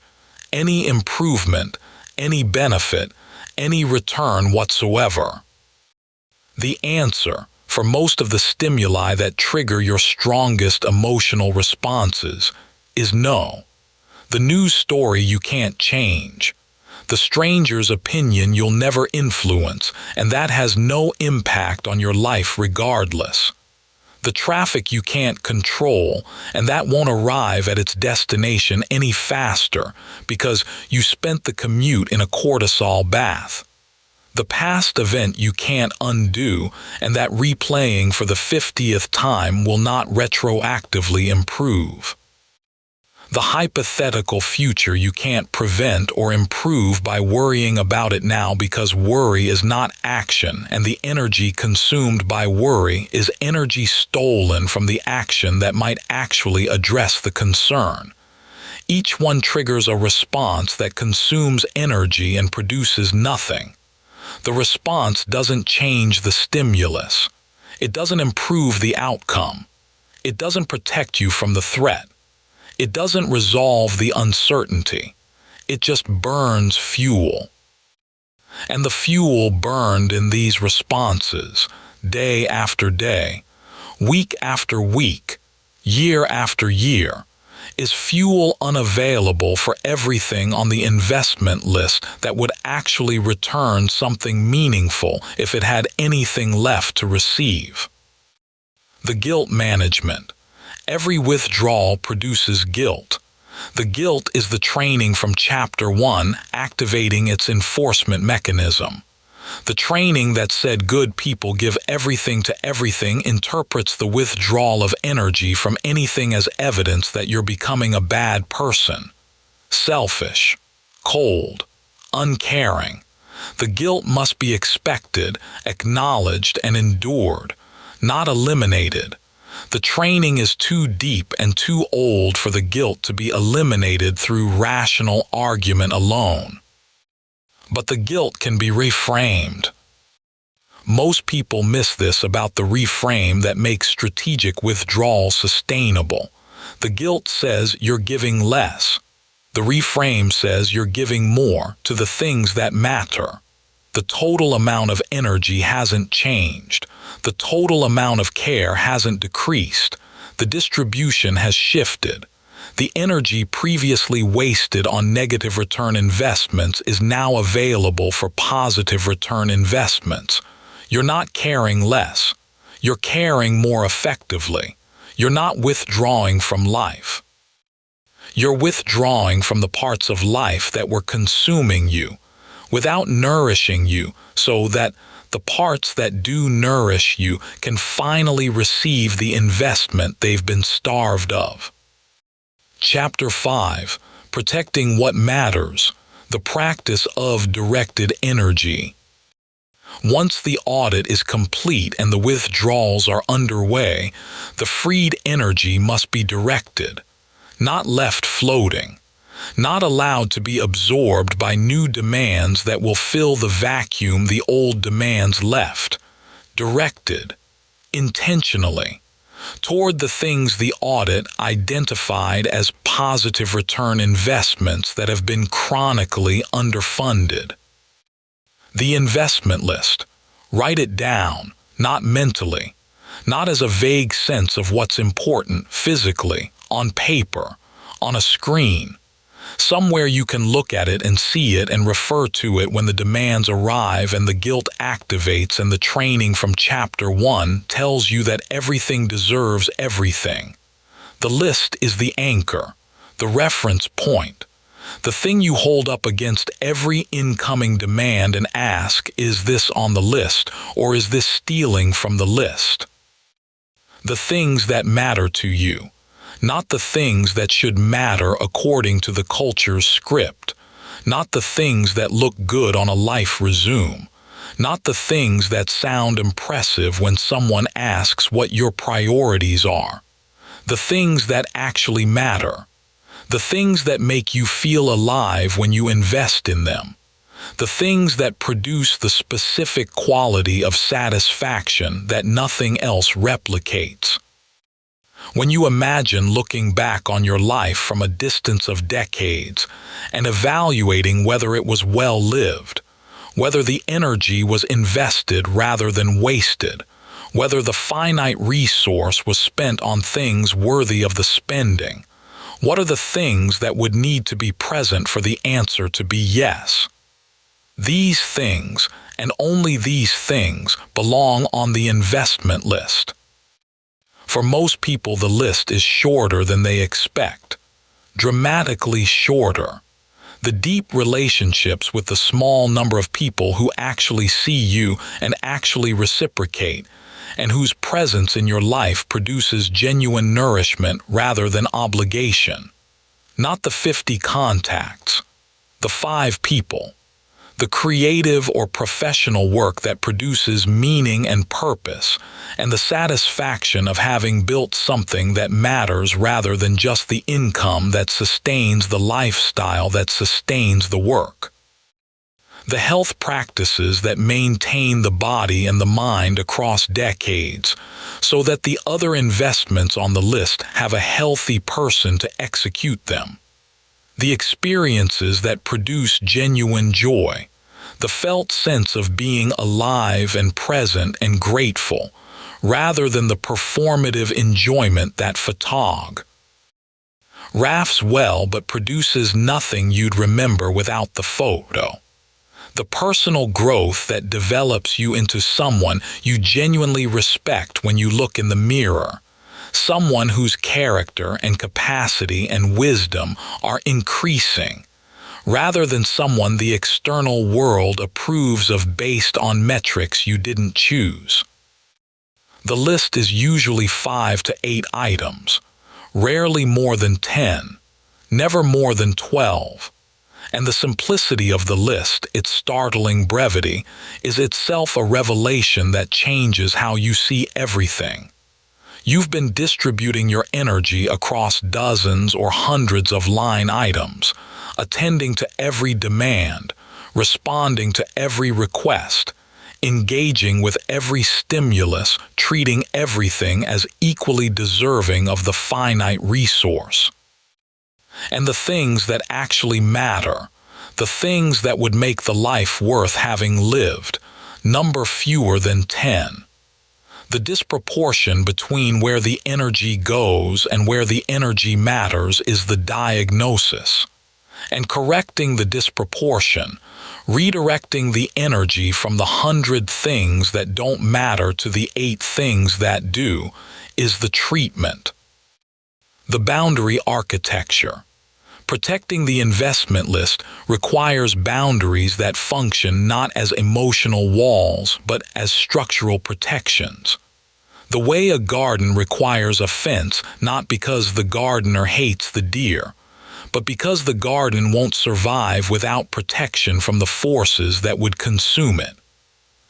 any improvement, any benefit, any return whatsoever. The answer, for most of the stimuli that trigger your strongest emotional responses, is no. The news story you can't change. The stranger's opinion you'll never influence, and that has no impact on your life regardless. The traffic you can't control, and that won't arrive at its destination any faster because you spent the commute in a cortisol bath. The past event you can't undo, and that replaying for the 50th time will not retroactively improve. The hypothetical future you can't prevent or improve by worrying about it now because worry is not action and the energy consumed by worry is energy stolen from the action that might actually address the concern. Each one triggers a response that consumes energy and produces nothing. The response doesn't change the stimulus. It doesn't improve the outcome. It doesn't protect you from the threat. It doesn't resolve the uncertainty. It just burns fuel. And the fuel burned in these responses, day after day, week after week, year after year, is fuel unavailable for everything on the investment list that would actually return something meaningful if it had anything left to receive. The guilt management. Every withdrawal produces guilt. The guilt is the training from Chapter 1 activating its enforcement mechanism. The training that said good people give everything to everything interprets the withdrawal of energy from anything as evidence that you're becoming a bad person. Selfish, cold, uncaring. The guilt must be expected, acknowledged, and endured, not eliminated. The training is too deep and too old for the guilt to be eliminated through rational argument alone. But the guilt can be reframed. Most people miss this about the reframe that makes strategic withdrawal sustainable. The guilt says you're giving less. The reframe says you're giving more to the things that matter. The total amount of energy hasn't changed. The total amount of care hasn't decreased. The distribution has shifted. The energy previously wasted on negative return investments is now available for positive return investments. You're not caring less. You're caring more effectively. You're not withdrawing from life. You're withdrawing from the parts of life that were consuming you, without nourishing you, so that the parts that do nourish you can finally receive the investment they've been starved of. Chapter 5. Protecting What Matters. The Practice of Directed Energy. Once the audit is complete and the withdrawals are underway, the freed energy must be directed, not left floating, not allowed to be absorbed by new demands that will fill the vacuum the old demands left. Directed, intentionally, toward the things the audit identified as positive return investments that have been chronically underfunded. The investment list. Write it down, not mentally, not as a vague sense of what's important physically, on paper, on a screen. Somewhere you can look at it and see it and refer to it when the demands arrive and the guilt activates and the training from Chapter 1 tells you that everything deserves everything. The list is the anchor, the reference point, the thing you hold up against every incoming demand and ask, is this on the list or is this stealing from the list? The things that matter to you. Not the things that should matter according to the culture's script, not the things that look good on a life resume, not the things that sound impressive when someone asks what your priorities are, the things that actually matter, the things that make you feel alive when you invest in them, the things that produce the specific quality of satisfaction that nothing else replicates. When you imagine looking back on your life from a distance of decades and evaluating whether it was well lived, whether the energy was invested rather than wasted, whether the finite resource was spent on things worthy of the spending, what are the things that would need to be present for the answer to be yes? These things, and only these things, belong on the investment list. For most people, the list is shorter than they expect, dramatically shorter. The deep relationships with the small number of people who actually see you and actually reciprocate, and whose presence in your life produces genuine nourishment rather than obligation. Not the 50 contacts, the 5 people. The creative or professional work that produces meaning and purpose, and the satisfaction of having built something that matters rather than just the income that sustains the lifestyle that sustains the work. The health practices that maintain the body and the mind across decades, so that the other investments on the list have a healthy person to execute them. The experiences that produce genuine joy, the felt sense of being alive and present and grateful, rather than the performative enjoyment that fatigue. Rafts well but produces nothing you'd remember without the photo. The personal growth that develops you into someone you genuinely respect when you look in the mirror, someone whose character and capacity and wisdom are increasing, rather than someone the external world approves of based on metrics you didn't choose. The list is usually 5 to 8 items, rarely more than 10, never more than 12. And the simplicity of the list, its startling brevity, is itself a revelation that changes how you see everything. You've been distributing your energy across dozens or hundreds of line items, attending to every demand, responding to every request, engaging with every stimulus, treating everything as equally deserving of the finite resource. And the things that actually matter, the things that would make the life worth having lived, number fewer than 10. The disproportion between where the energy goes and where the energy matters is the diagnosis. And correcting the disproportion, redirecting the energy from the 100 things that don't matter to the 8 things that do, is the treatment. The boundary architecture. Protecting the investment list requires boundaries that function not as emotional walls but as structural protections. The way a garden requires a fence not because the gardener hates the deer, but because the garden won't survive without protection from the forces that would consume it.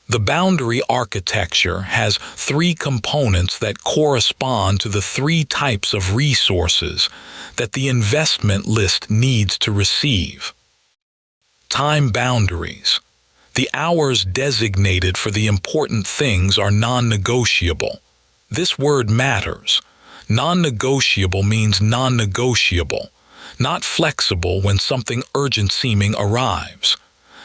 The boundary architecture has 3 components that correspond to the 3 types of resources that the investment list needs to receive. Time boundaries. The hours designated for the important things are non-negotiable. This word matters. Non-negotiable means non-negotiable, not flexible when something urgent-seeming arrives.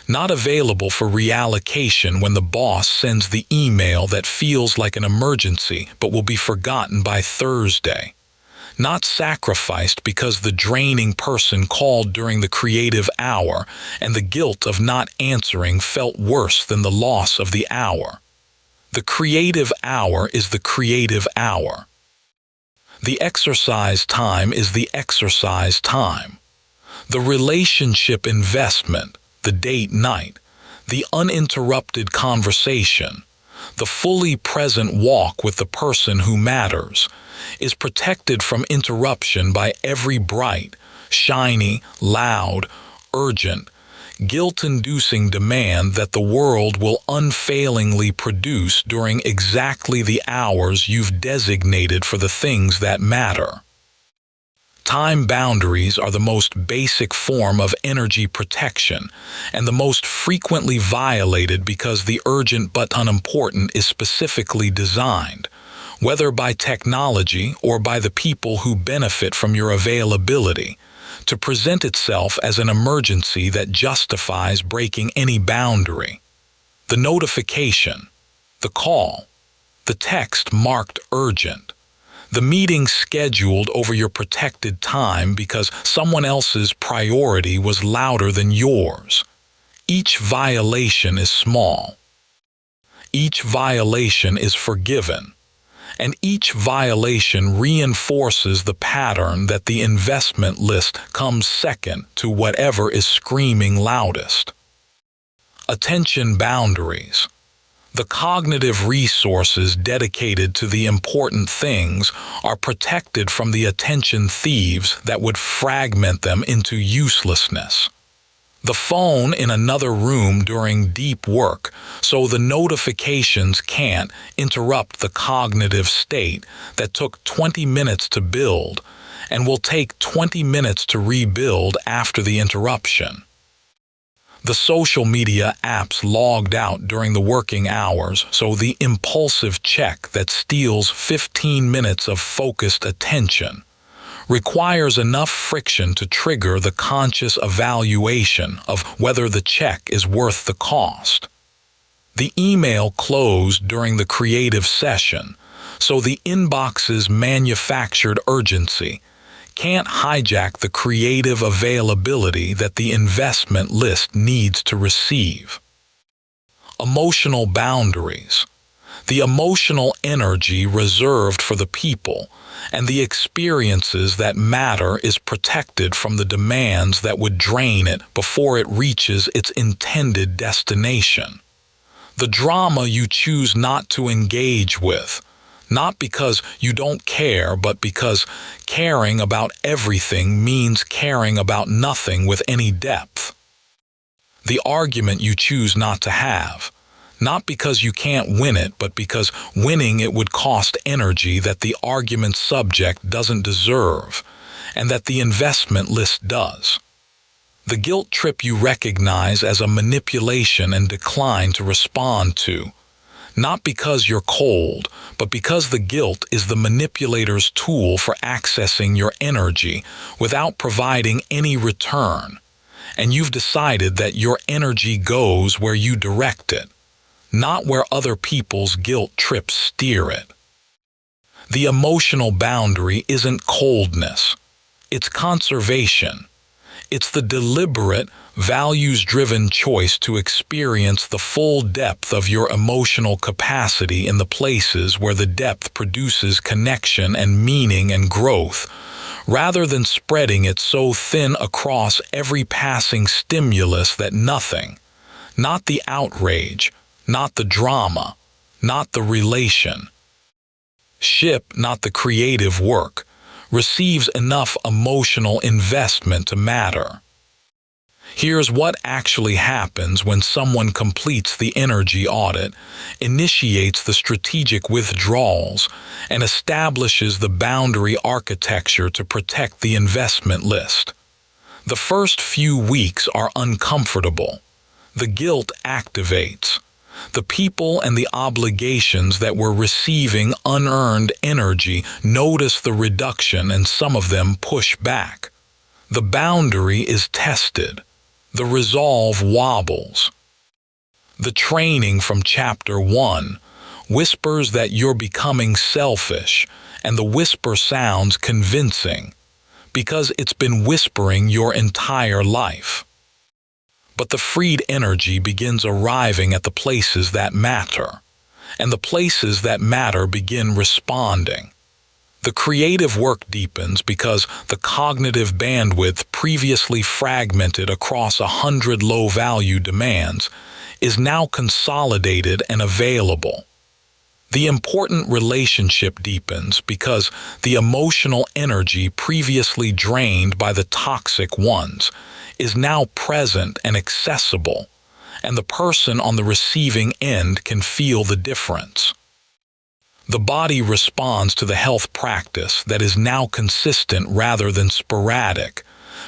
Not available for reallocation when the boss sends the email that feels like an emergency but will be forgotten by Thursday. Not sacrificed because the draining person called during the creative hour and the guilt of not answering felt worse than the loss of the hour. The creative hour is the creative hour. The exercise time is the exercise time. The relationship investment, the date night, the uninterrupted conversation, the fully present walk with the person who matters, is protected from interruption by every bright, shiny, loud, urgent, guilt-inducing demand that the world will unfailingly produce during exactly the hours you've designated for the things that matter. Time boundaries are the most basic form of energy protection and the most frequently violated because the urgent but unimportant is specifically designed, whether by technology or by the people who benefit from your availability, to present itself as an emergency that justifies breaking any boundary. The notification, the call, the text marked urgent, the meeting scheduled over your protected time because someone else's priority was louder than yours. Each violation is small. Each violation is forgiven. And each violation reinforces the pattern that the investment list comes second to whatever is screaming loudest. Attention boundaries. The cognitive resources dedicated to the important things are protected from the attention thieves that would fragment them into uselessness. The phone in another room during deep work, so the notifications can't interrupt the cognitive state that took 20 minutes to build and will take 20 minutes to rebuild after the interruption. The social media apps logged out during the working hours, so the impulsive check that steals 15 minutes of focused attention requires enough friction to trigger the conscious evaluation of whether the check is worth the cost. The email closed during the creative session, so the inbox's manufactured urgency can't hijack the creative availability that the investment list needs to receive. Emotional boundaries. The emotional energy reserved for the people and the experiences that matter is protected from the demands that would drain it before it reaches its intended destination. The drama you choose not to engage with, not because you don't care, but because caring about everything means caring about nothing with any depth. The argument you choose not to have, not because you can't win it, but because winning it would cost energy that the argument's subject doesn't deserve, and that the investment list does. The guilt trip you recognize as a manipulation and decline to respond to. Not because you're cold, but because the guilt is the manipulator's tool for accessing your energy without providing any return. And you've decided that your energy goes where you direct it, not where other people's guilt trips steer it. The emotional boundary isn't coldness. It's conservation. It's the deliberate, values-driven choice to experience the full depth of your emotional capacity in the places where the depth produces connection and meaning and growth, rather than spreading it so thin across every passing stimulus that nothing, not the outrage, not the drama, not the relation, not the creative work, receives enough emotional investment to matter. Here's what actually happens when someone completes the energy audit, initiates the strategic withdrawals, and establishes the boundary architecture to protect the investment list. The first few weeks are uncomfortable. The guilt activates. The people and the obligations that were receiving unearned energy notice the reduction, and some of them push back. The boundary is tested. The resolve wobbles. The training from Chapter 1 whispers that you're becoming selfish, and the whisper sounds convincing, because it's been whispering your entire life. But the freed energy begins arriving at the places that matter, and the places that matter begin responding. The creative work deepens because the cognitive bandwidth previously fragmented across 100 low-value demands is now consolidated and available. The important relationship deepens because the emotional energy previously drained by the toxic ones is now present and accessible, and the person on the receiving end can feel the difference. The body responds to the health practice that is now consistent rather than sporadic,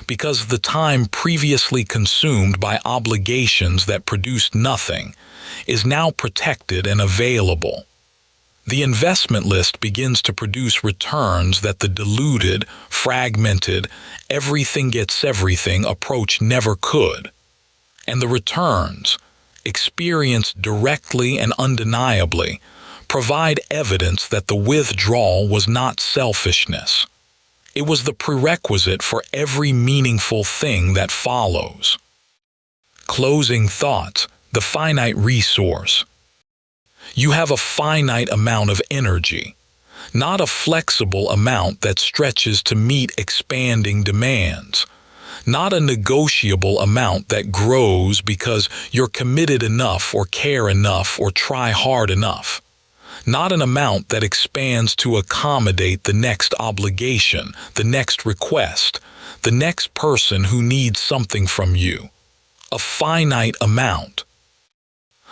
because the time previously consumed by obligations that produced nothing is now protected and available. The investment list begins to produce returns that the diluted, fragmented, everything gets everything approach never could. And the returns, experienced directly and undeniably, provide evidence that the withdrawal was not selfishness. It was the prerequisite for every meaningful thing that follows. Closing thoughts, the finite resource. You have a finite amount of energy, not a flexible amount that stretches to meet expanding demands, not a negotiable amount that grows because you're committed enough or care enough or try hard enough, not an amount that expands to accommodate the next obligation, the next request, the next person who needs something from you. A finite amount.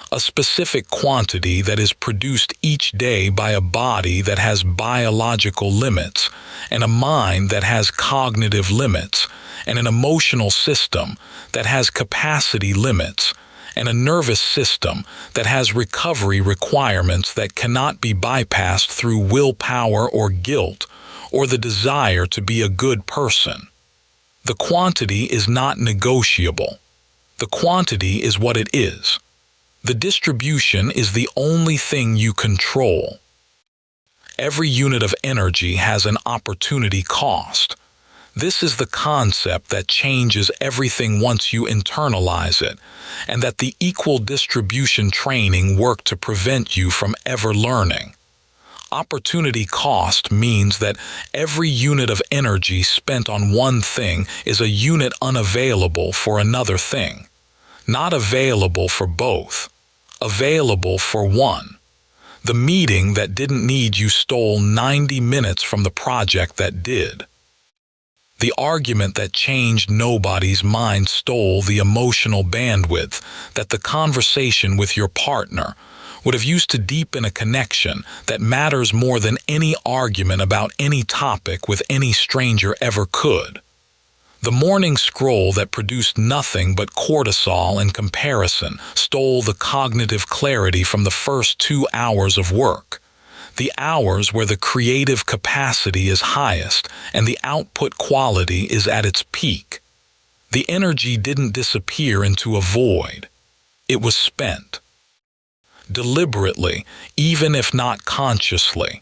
A specific quantity that is produced each day by a body that has biological limits, and a mind that has cognitive limits, and an emotional system that has capacity limits, and a nervous system that has recovery requirements that cannot be bypassed through willpower or guilt, or the desire to be a good person. The quantity is not negotiable. The quantity is what it is. The distribution is the only thing you control. Every unit of energy has an opportunity cost. This is the concept that changes everything once you internalize it, and that the equal distribution training worked to prevent you from ever learning. Opportunity cost means that every unit of energy spent on one thing is a unit unavailable for another thing. Not available for both. Available for one. The meeting that didn't need you stole 90 minutes from the project that did. The argument that changed nobody's mind stole the emotional bandwidth that the conversation with your partner would have used to deepen a connection that matters more than any argument about any topic with any stranger ever could. The morning scroll that produced nothing but cortisol and comparison stole the cognitive clarity from the first 2 hours of work, the hours where the creative capacity is highest and the output quality is at its peak. The energy didn't disappear into a void. It was spent. Deliberately, even if not consciously,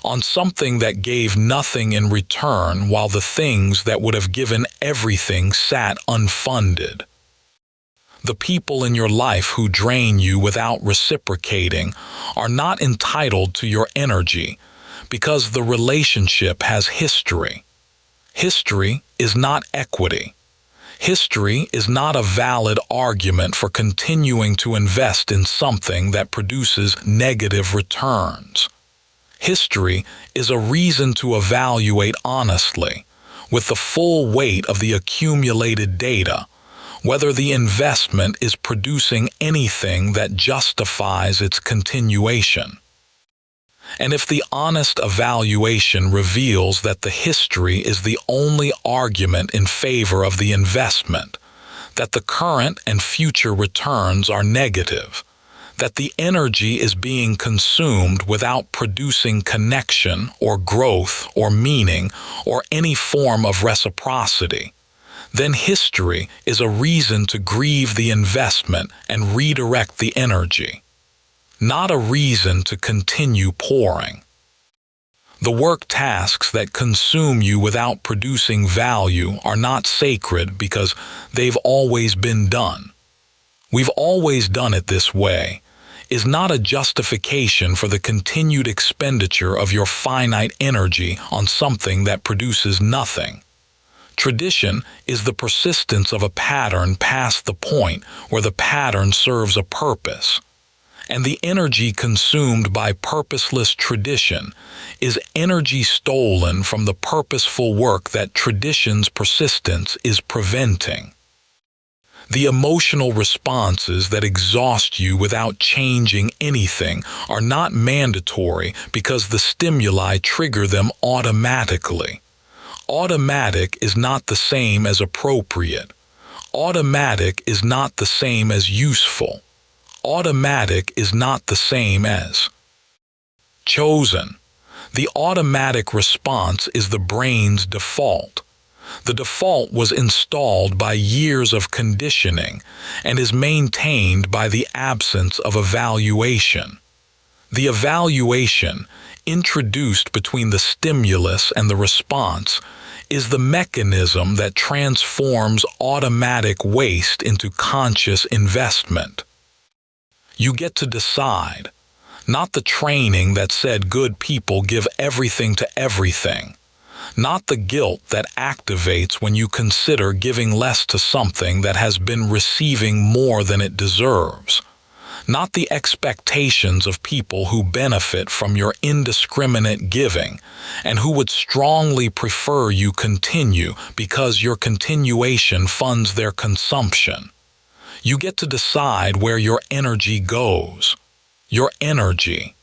on something that gave nothing in return while the things that would have given everything sat unfunded. The people in your life who drain you without reciprocating are not entitled to your energy because the relationship has history. History is not equity. History is not a valid argument for continuing to invest in something that produces negative returns. History is a reason to evaluate honestly, with the full weight of the accumulated data, whether the investment is producing anything that justifies its continuation. And if the honest evaluation reveals that the history is the only argument in favor of the investment, that the current and future returns are negative, that the energy is being consumed without producing connection or growth or meaning or any form of reciprocity, then history is a reason to grieve the investment and redirect the energy, not a reason to continue pouring. The work tasks that consume you without producing value are not sacred because they've always been done. "We've always done it this way" is not a justification for the continued expenditure of your finite energy on something that produces nothing. Tradition is the persistence of a pattern past the point where the pattern serves a purpose. And the energy consumed by purposeless tradition is energy stolen from the purposeful work that tradition's persistence is preventing. The emotional responses that exhaust you without changing anything are not mandatory because the stimuli trigger them automatically. Automatic is not the same as appropriate. Automatic is not the same as useful. Automatic is not the same as chosen. The automatic response is the brain's default. The default was installed by years of conditioning and is maintained by the absence of evaluation. The evaluation, introduced between the stimulus and the response, is the mechanism that transforms automatic waste into conscious investment. You get to decide, not the training that said good people give everything to everything, not the guilt that activates when you consider giving less to something that has been receiving more than it deserves, not the expectations of people who benefit from your indiscriminate giving and who would strongly prefer you continue because your continuation funds their consumption. You get to decide where your energy goes. Your energy.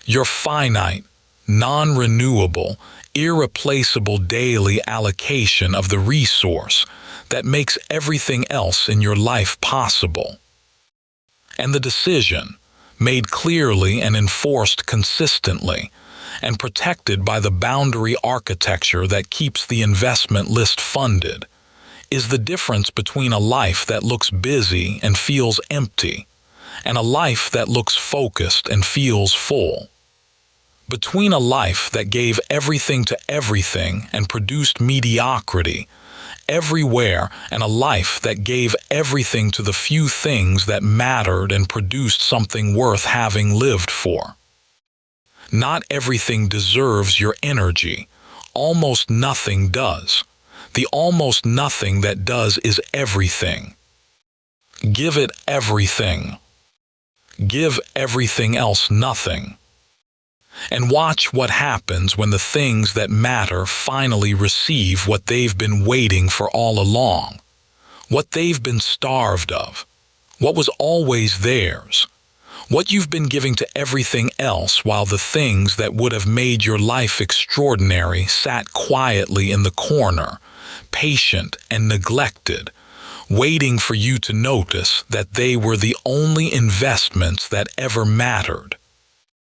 Your finite, non-renewable, irreplaceable daily allocation of the resource that makes everything else in your life possible. And the decision, made clearly and enforced consistently, and protected by the boundary architecture that keeps the investment list funded, is the difference between a life that looks busy and feels empty, and a life that looks focused and feels full. Between a life that gave everything to everything and produced mediocrity everywhere and a life that gave everything to the few things that mattered and produced something worth having lived for. Not everything deserves your energy. Almost nothing does. The almost nothing that does is everything. Give it everything. Give everything else nothing. And watch what happens when the things that matter finally receive what they've been waiting for all along, what they've been starved of, what was always theirs, What you've been giving to everything else while the things that would have made your life extraordinary sat quietly in the corner, patient and neglected, waiting for you to notice that they were the only investments that ever mattered.